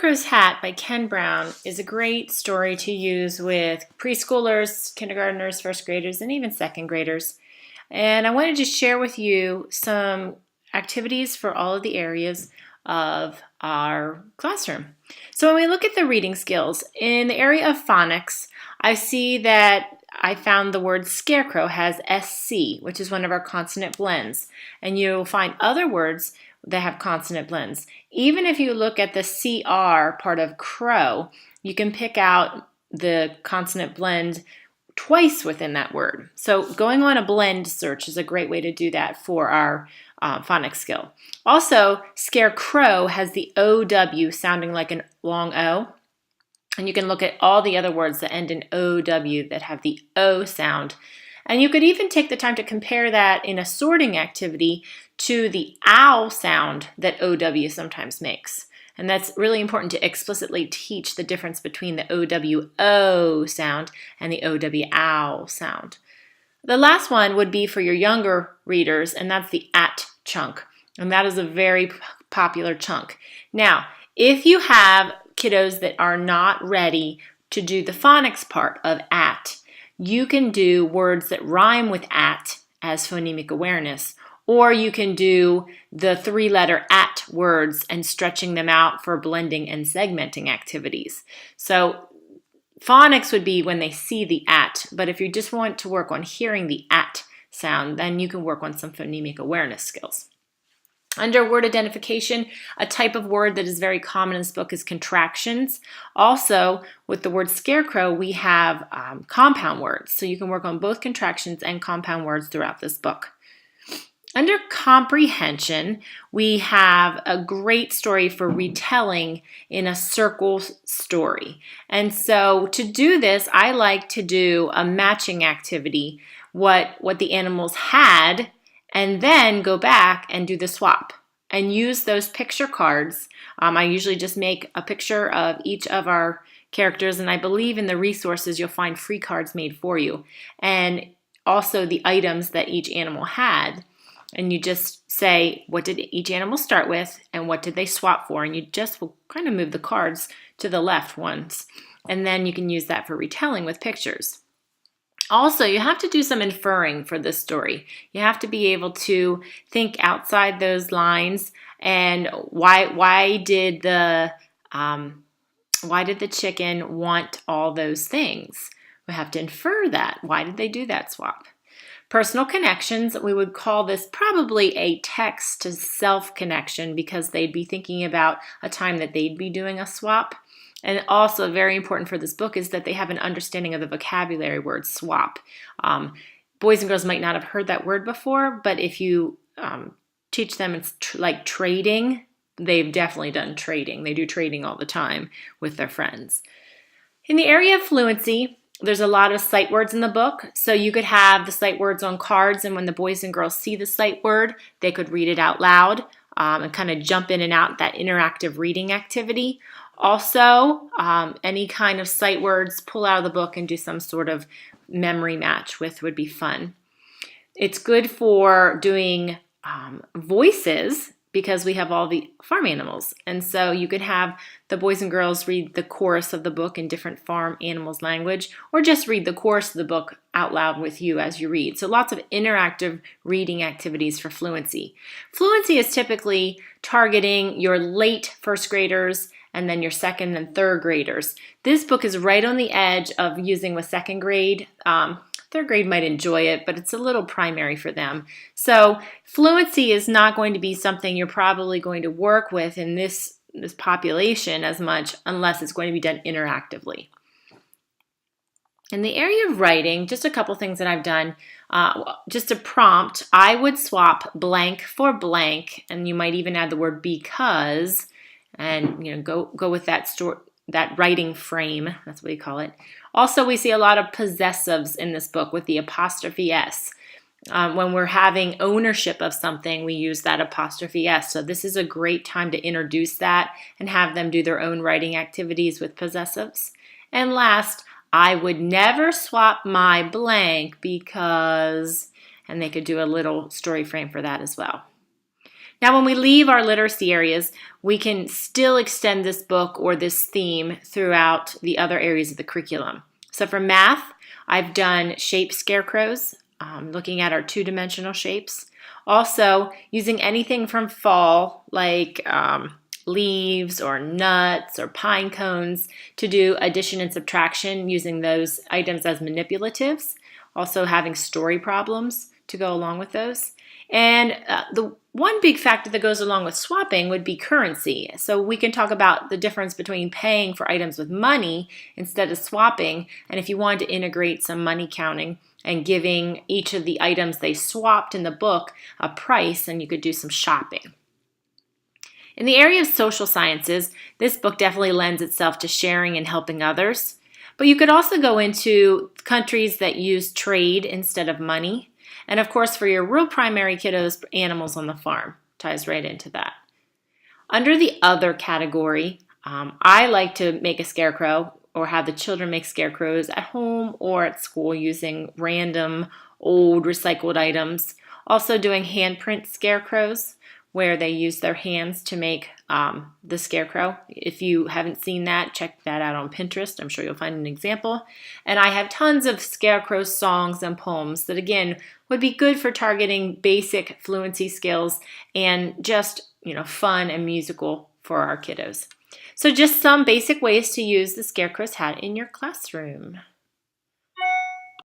Scarecrow's Hat by Ken Brown is a great story to use with preschoolers, kindergartners, first graders, and even second graders. And I wanted to share with you some activities for all of the areas of our classroom. So when we look at the reading skills, in the area of phonics, I see that I found the word scarecrow has SC, which is one of our consonant blends. And you'll find other words that have consonant blends. Even if you look at the CR part of crow, you can pick out the consonant blend twice within that word. So going on a blend search is a great way to do that for our phonics skill. Also, scarecrow has the OW sounding like a long O. And you can look at all the other words that end in OW that have the O sound. And you could even take the time to compare that in a sorting activity to the owl sound that OW sometimes makes. And that's really important to explicitly teach the difference between the OWO sound and the OW owl sound. The last one would be for your younger readers, and that's the at chunk. And that is a very popular chunk. Now, if you have kiddos that are not ready to do the phonics part of at, you can do words that rhyme with at as phonemic awareness, or you can do the three-letter at words and stretching them out for blending and segmenting activities. So phonics would be when they see the at, but if you just want to work on hearing the at sound, then you can work on some phonemic awareness skills. Under word identification, a type of word that is very common in this book is contractions. Also, with the word scarecrow, we have compound words. So you can work on both contractions and compound words throughout this book. Under comprehension, we have a great story for retelling in a circle story. And so to do this, I like to do a matching activity, what the animals had, and then go back and do the swap and use those picture cards. I usually just make a picture of each of our characters, and I believe in the resources you'll find free cards made for you, and also the items that each animal had. And you just say, what did each animal start with and what did they swap for? And you just will kind of move the cards to the left once. And then you can use that for retelling with pictures. Also, you have to do some inferring for this story. You have to be able to think outside those lines and why did the chicken want all those things? We have to infer that. Why did they do that swap? Personal connections, we would call this probably a text to self connection because they'd be thinking about a time that they'd be doing a swap. And also very important for this book is that they have an understanding of the vocabulary word swap. Boys and girls might not have heard that word before, but if you teach them it's like trading, they've definitely done trading. They do trading all the time with their friends. In the area of fluency, there's a lot of sight words in the book, so you could have the sight words on cards, and when the boys and girls see the sight word, they could read it out loud and kind of jump in and out that interactive reading activity. Also, any kind of sight words, pull out of the book and do some sort of memory match with would be fun. It's good for doing voices because we have all the farm animals. And so you could have the boys and girls read the chorus of the book in different farm animals language, or just read the chorus of the book out loud with you as you read. So lots of interactive reading activities for fluency. Fluency is typically targeting your late first graders and then your second and third graders. This book is right on the edge of using with second grade. Third grade might enjoy it, but it's a little primary for them. So fluency is not going to be something you're probably going to work with in this population as much unless it's going to be done interactively. In the area of writing, just a couple things that I've done. Just a prompt, I would swap blank for blank, and you might even add the word because, and go with that writing frame, that's what we call it. Also, we see a lot of possessives in this book with the apostrophe S. When we're having ownership of something, we use that apostrophe S. So this is a great time to introduce that and have them do their own writing activities with possessives. And last, I would never swap my blank because, and they could do a little story frame for that as well. Now, when we leave our literacy areas, we can still extend this book or this theme throughout the other areas of the curriculum. So for math, I've done shape scarecrows, looking at our two-dimensional shapes. Also, using anything from fall, like leaves or nuts or pine cones, to do addition and subtraction using those items as manipulatives. Also having story problems to go along with those. And the one big factor that goes along with swapping would be currency. So we can talk about the difference between paying for items with money instead of swapping. And if you wanted to integrate some money counting and giving each of the items they swapped in the book a price, and you could do some shopping. In the area of social sciences, this book definitely lends itself to sharing and helping others. But you could also go into countries that use trade instead of money. And of course, for your real primary kiddos, animals on the farm ties right into that. Under the other category, I like to make a scarecrow or have the children make scarecrows at home or at school using random old recycled items. Also doing handprint scarecrows where they use their hands to make the scarecrow. If you haven't seen that, check that out on Pinterest. I'm sure you'll find an example. And I have tons of scarecrow songs and poems that, again, would be good for targeting basic fluency skills and just, fun and musical for our kiddos. So just some basic ways to use the Scarecrow's hat in your classroom.